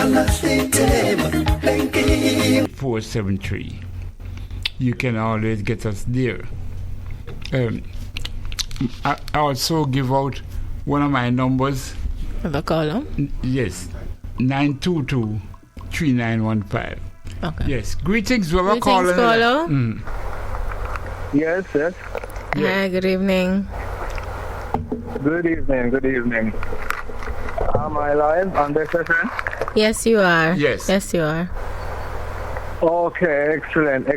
473. You can always get us there. I also give out one of my numbers. Have a caller? Yes, 922-3915. Okay. Yes. Greetings, we have a caller. Yes. Hi, good evening. Good evening. Am I live on this session? Yes, you are. Yes, you are. Okay, excellent.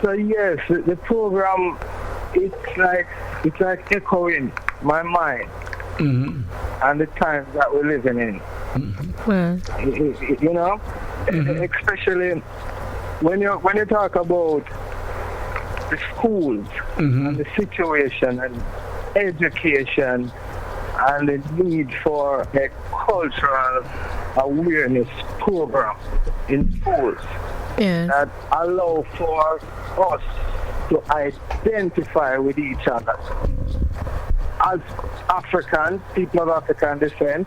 So yes, the program, it's like echoing my mind and the times that we're living in. Well, you know, especially when you talk about the schools and the situation and education and the need for a cultural awareness program in schools that allow for us to identify with each other as Africans, people of African descent,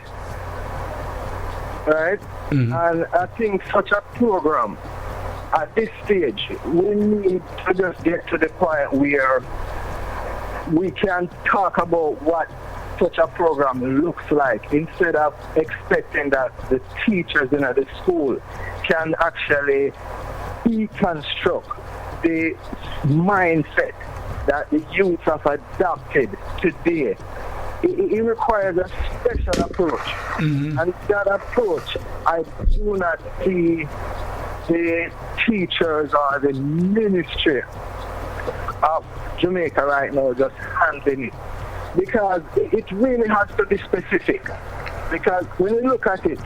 right? And I think such a program at this stage, we need to just get to the point where we can talk about what such a program looks like instead of expecting that the teachers in the school can actually deconstruct the mindset that the youth have adopted today. It requires a special approach. And that approach, I do not see the teachers or the ministry of Jamaica right now just handling it. Because it really has to be specific. Because when you look at it,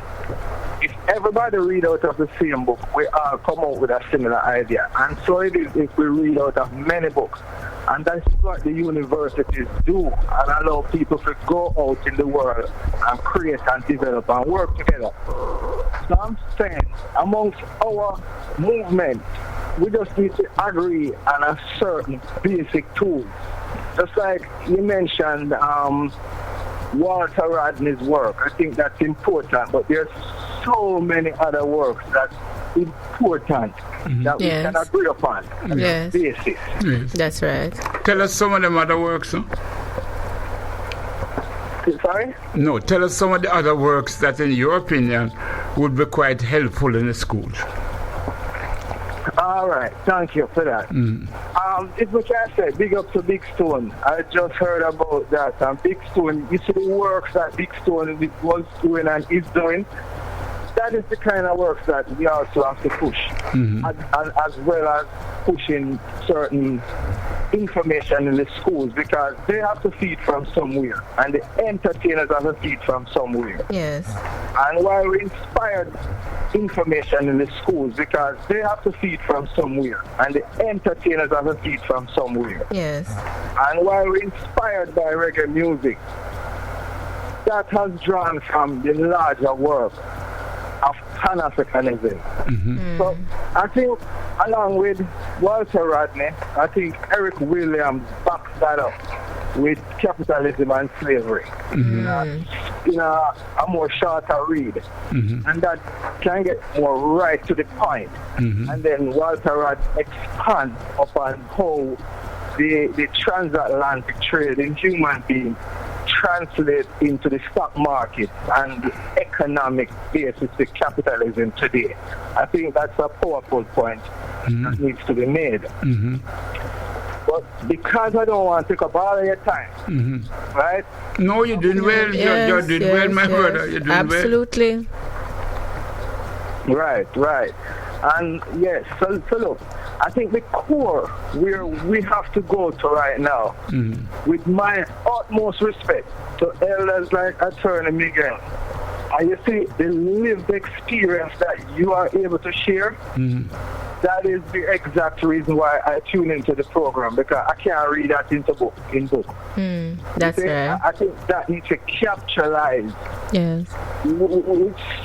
if everybody read out of the same book, we all come out with a similar idea. And so it is if we read out of many books. And that's what the universities do and allow people to go out in the world and create and develop and work together. So I'm saying, amongst our movement, we just need to agree on a certain basic tool. Just like you mentioned Walter Rodney's work, I think that's important, but there's so many other works that's important that we can agree upon on that basis. Yes. That's right. Tell us some of them other works, huh? Sorry? No, tell us some of the other works that, in your opinion, would be quite helpful in the schools. All right, thank you for that. It's what I said, big up to Big Stone. I just heard about that. And Big Stone, you see the works that Big Stone was doing and is doing. That is the kind of work that we also have to push, as well as pushing certain information in the schools, because they have to feed from somewhere, and the entertainers have to feed from somewhere. Yes. And while we inspired information in the schools, because they have to feed from somewhere, and the entertainers have to feed from somewhere. Yes. And while we're inspired by reggae music, that has drawn from the larger work of Pan-Africanism. So I think, along with Walter Rodney, I think Eric Williams backs that up with capitalism and slavery in a more shorter read. And that can get more right to the point. And then Walter Rodney expands upon how the transatlantic trade in human beings translate into the stock market and the economic basis of capitalism today. I think that's a powerful point that needs to be made. But because I don't want to take up all of your time, right? No, you're doing well. You're doing well, my brother. You're doing Absolutely. well. Right. And yes, so look, I think the core where we have to go to right now, with my utmost respect to elders like Attorney Migeul, and you see the lived experience that you are able to share, that is the exact reason why I tune into the program, because I can't read that in book. That's right. I think that needs to capitalize. Yes.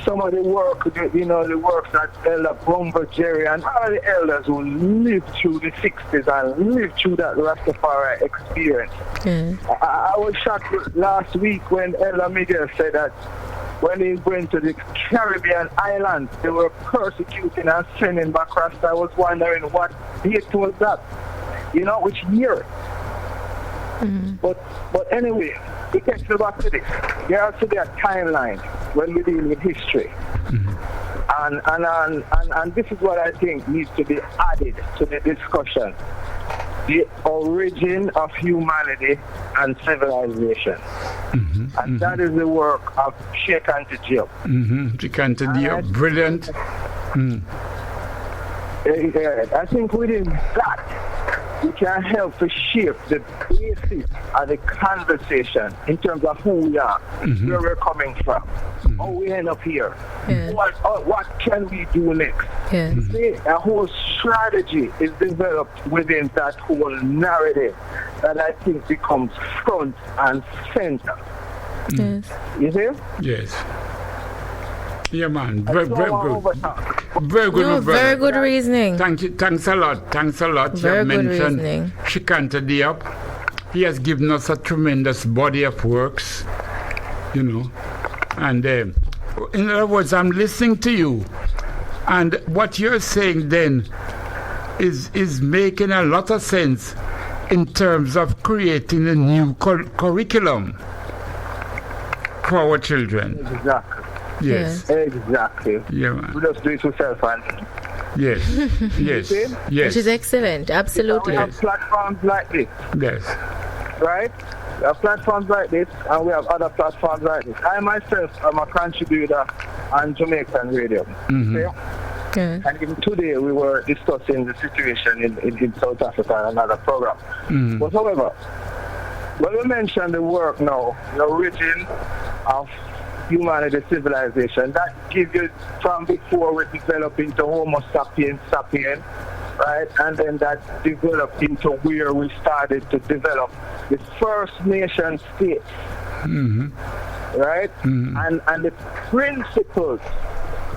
Some of the work, the works that Elder Bumble Jerry and all the elders who lived through the 60s and lived through that Rastafari experience. I was shocked last week when Elder Migeul said that when he went to the Caribbean islands, they were persecuting and sending back Rasta. I was wondering what date was that? You know, which year? But anyway, it takes me back to this. There has to be a timeline when we deal with history. And this is what I think needs to be added to the discussion. The origin of humanity and civilization. And that is the work of Cheik Anta Diop. Cheik Anta Diop, brilliant. I think within that, we can help to shape the basis of the conversation in terms of who we are, where we're coming from, how we end up here, what can we do next. See, a whole strategy is developed within that whole narrative that I think becomes front and center. You see? Yes. Yeah, man. Very good. Very good. No, very good reasoning. Thank you. Thanks a lot. Very good reasoning. Cheik Anta Diop. He has given us a tremendous body of works, you know. And in other words, I'm listening to you, and what you're saying then is making a lot of sense in terms of creating a new curriculum for our children. Exactly. Yes. Exactly. Yeah, man. We just do it yourself, and yes. Yes. Which is excellent. Absolutely. we have platforms like this. Yes. Right? We have platforms like this, and we have other platforms like this. I myself am a contributor on Jamaican Radio. Okay? And even today we were discussing the situation in South Africa in another program. But however, when we mention the work now, the origin of humanity, civilization, that gives you from before we developed into Homo sapiens, right? And then that developed into where we started to develop the First Nation states, right? And the principles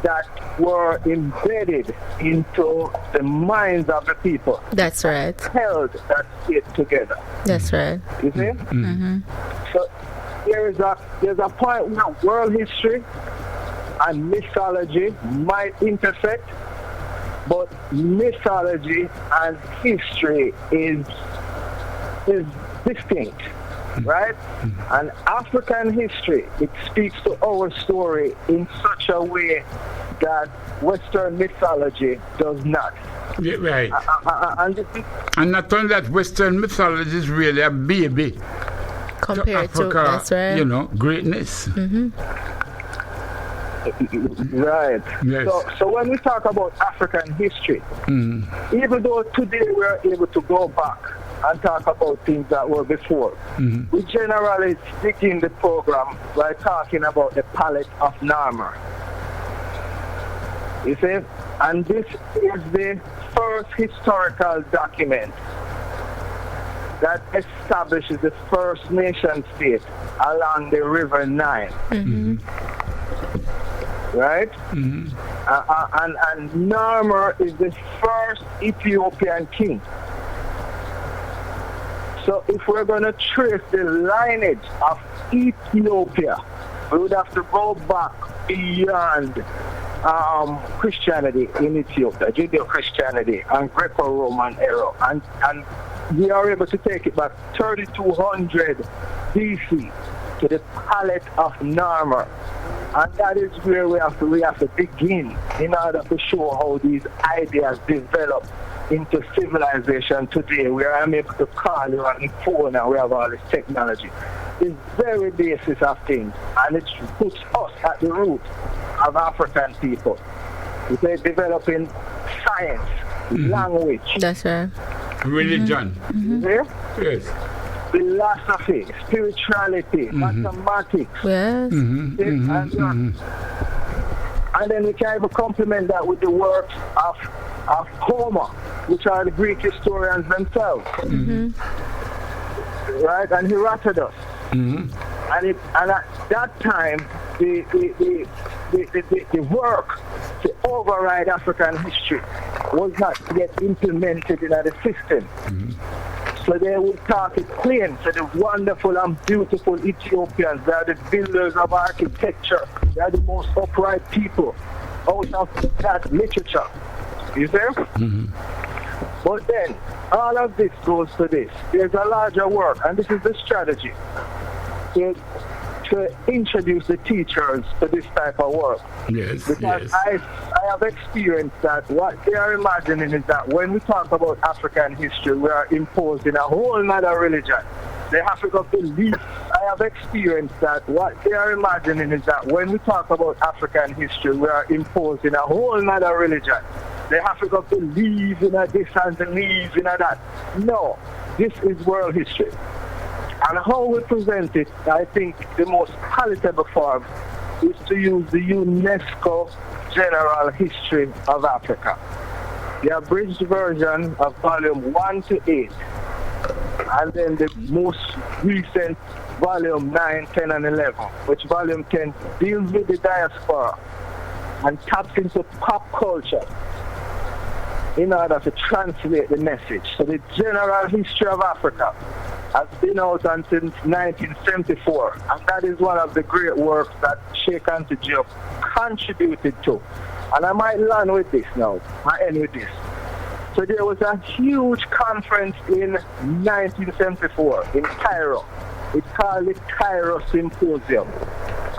that were embedded into the minds of the people. That's right. Held that state together. That's right. You see? So there's a point where world history and mythology might intersect, but mythology and history is distinct, right? And African history, it speaks to our story in such a way that Western mythology does not. Yeah, right. And not only that, Western mythology is really a baby compared to Africa, that's right. You know, greatness. Right. Yes. So when we talk about African history, even though today we are able to go back and talk about things that were before, we generally begin the program by talking about the palette of Narmer. You see? And this is the first historical document that establishes the First Nation state along the River Nile. Right? And Narmer is the first Ethiopian king. So if we're going to trace the lineage of Ethiopia, we would have to go back beyond Christianity in Ethiopia, Judeo-Christianity and Greco-Roman era. And we are able to take it back 3200 BC to the palette of Narmer. And that is where we have to begin in order to show how these ideas develop into civilization today, where I'm able to call you on the phone and we have all this technology. The very basis of things, and it puts us at the root of African people. They're developing science, language. That's right. Religion. Yes. Philosophy, spirituality, mathematics. Yes. And then we can even complement that with the works of Homer, which are the Greek historians themselves. Right? And Herodotus. And at that time, the work to override African history was not yet implemented in the system. So they would talk it plain. So the wonderful and beautiful Ethiopians, they are the builders of architecture. They are the most upright people out of that literature. You see? But then, all of this goes to this. There's a larger work, and this is the strategy to introduce the teachers to this type of work. Yes, because yes. I have experienced that what they are imagining is that when we talk about African history, we are imposing a whole other religion. They have to go believe. I have experienced that what they are imagining is that when we talk about African history, we are imposing a whole other religion. They have to go believe in a this and believe in a that. No, this is world history. And how we present it, I think the most palatable form is to use the UNESCO General History of Africa, the abridged version of volume 1 to 8, and then the most recent volume 9, 10, and 11, which volume 10 deals with the diaspora and taps into pop culture in order to translate the message. So the General History of Africa has been out until 1974, and that is one of the great works that Cheik Anta Diop contributed to. And I might learn with this now, I end with this. So there was a huge conference in 1974 in Cairo. It's called the Cairo Symposium.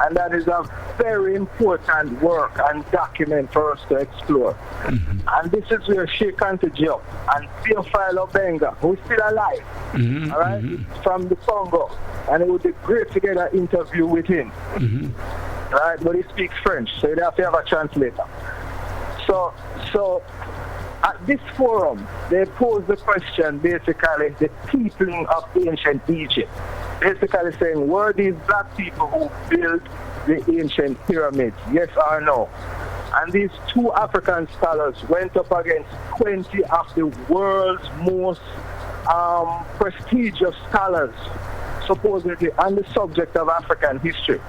And that is a very important work and document for us to explore. And this is where Cheik Anta Diop and Theophile Obenga, who is still alive, all right, from the Congo. And it would be great to get an interview with him. All right, but he speaks French, so you have to have a translator. So at this forum, they pose the question, basically, the peopling of ancient Egypt. Basically saying, were these black people who built the ancient pyramids, yes or no? And these two African scholars went up against 20 of the world's most prestigious scholars, supposedly on the subject of African history.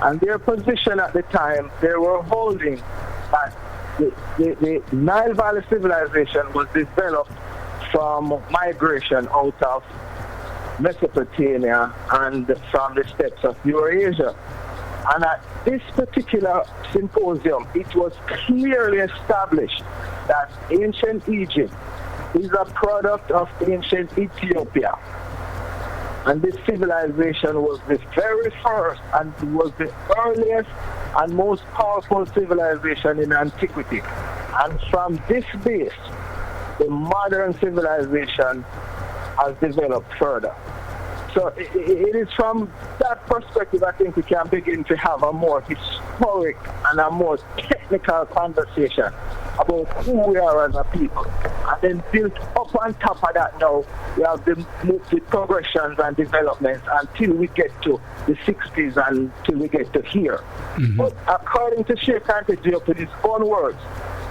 And their position at the time, they were holding that the Nile Valley civilization was developed from migration out of Mesopotamia and from the steppes of Eurasia. And at this particular symposium, it was clearly established that ancient Egypt is a product of ancient Ethiopia. And this civilization was the very first and was the earliest and most powerful civilization in antiquity. And from this base, the modern civilization has developed further. So it is from that perspective I think we can begin to have a more historic and a more technical conversation about who we are as a people. And then built up on top of that now, we have the progressions and developments until we get to the 60s and until we get to here. But according to Cheik Anta Diop, in his own words,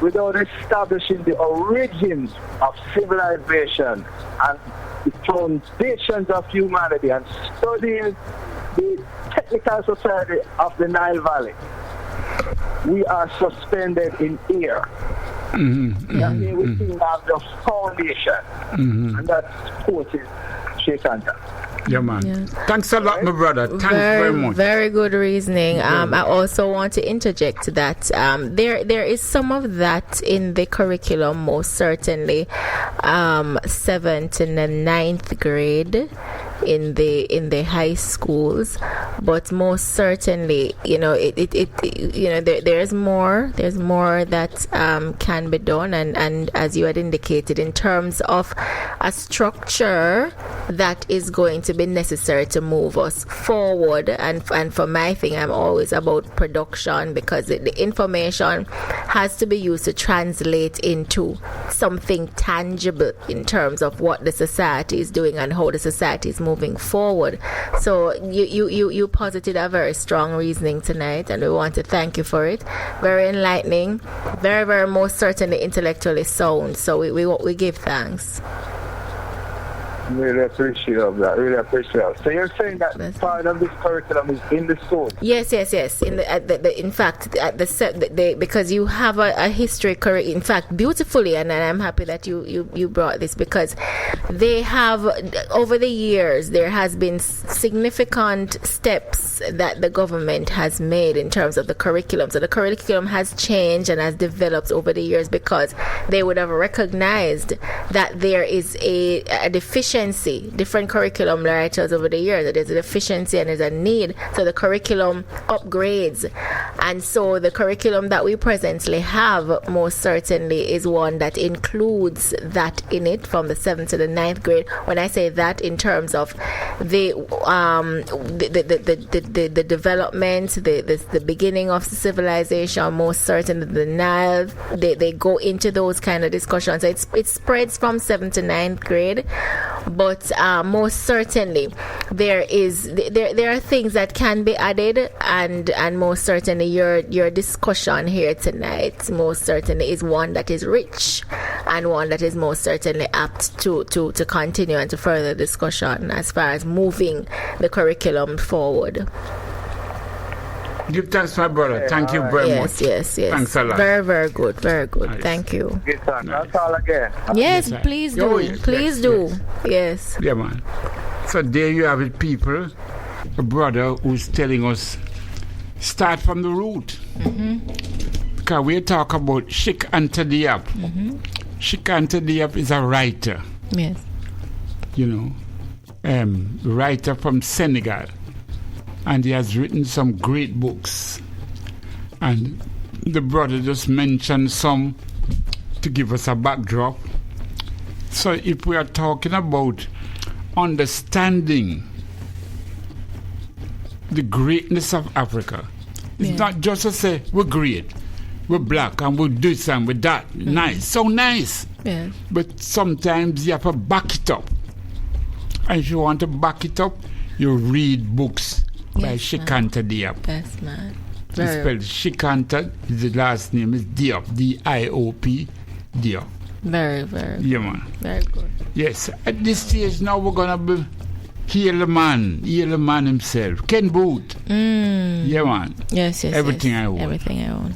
without establishing the origins of civilization and the foundations of humanity and studying the technical society of the Nile Valley, we are suspended in air. And here we still have the foundation, and that's quoted Cheik Anta. Yeah, man. Yeah. Thanks a lot, my brother. Thanks very much. Very good reasoning. I also want to interject that there is some of that in the curriculum, most certainly, 7th and the 9th grade in the high schools, but most certainly, there's more that can be done, and as you had indicated, in terms of a structure that is going to be necessary to move us forward. And for my thing, I'm always about production, because the information has to be used to translate into something tangible in terms of what the society is doing and how the society is moving forward. So you posited a very strong reasoning tonight, and we want to thank you for it. Very enlightening, very, very most certainly intellectually sound. So we give thanks. Really appreciate that. Really appreciate that. So you're saying that part of this curriculum is in the school? Yes. In fact, because you have a history curriculum. In fact, beautifully, and I'm happy that you brought this, because they have, over the years, there has been significant steps that the government has made in terms of the curriculum. So the curriculum has changed and has developed over the years, because they would have recognized that there is a deficiency. Different curriculum writers over the years, that there's a deficiency and there's a need. So the curriculum upgrades, and so the curriculum that we presently have most certainly is one that includes that in it, from the 7th to the 9th grade. When I say that, in terms of the development, the beginning of civilization, most certainly the Nile, they go into those kind of discussions. So it spreads from 7th to 9th grade, but most certainly there are things that can be added, and most certainly your discussion here tonight most certainly is one that is rich, and one that is most certainly apt to continue and to further discussion as far as moving the curriculum forward. Give thanks, my brother. Thank you very much. Yes. Thanks a lot. Very, very good. Very good. Nice. Thank you. That's all again. Yes, please do. Please do. Yes. Yeah, man. So there you have it, people. A brother who's telling us, start from the root. Because we talk about Cheik Anta Diop. Cheik Anta Diop is a writer. Yes. Writer from Senegal. And he has written some great books. And the brother just mentioned some to give us a backdrop. So if we are talking about understanding the greatness of Africa, it's not just to say we're great, we're black, and we're this and we're that. Nice, so nice. Yeah. But sometimes you have to back it up. And if you want to back it up, you read books by Cheik Anta Diop. Yes, man. It's spelled Cheik Anta. The last name is Diop, D-I-O-P, Diop. Very, very good. Yeah, man. Very good. Yes, at this stage now we're going to be heal the man himself. Ken Booth. Yeah, man. Yes. Everything I own. Everything I own.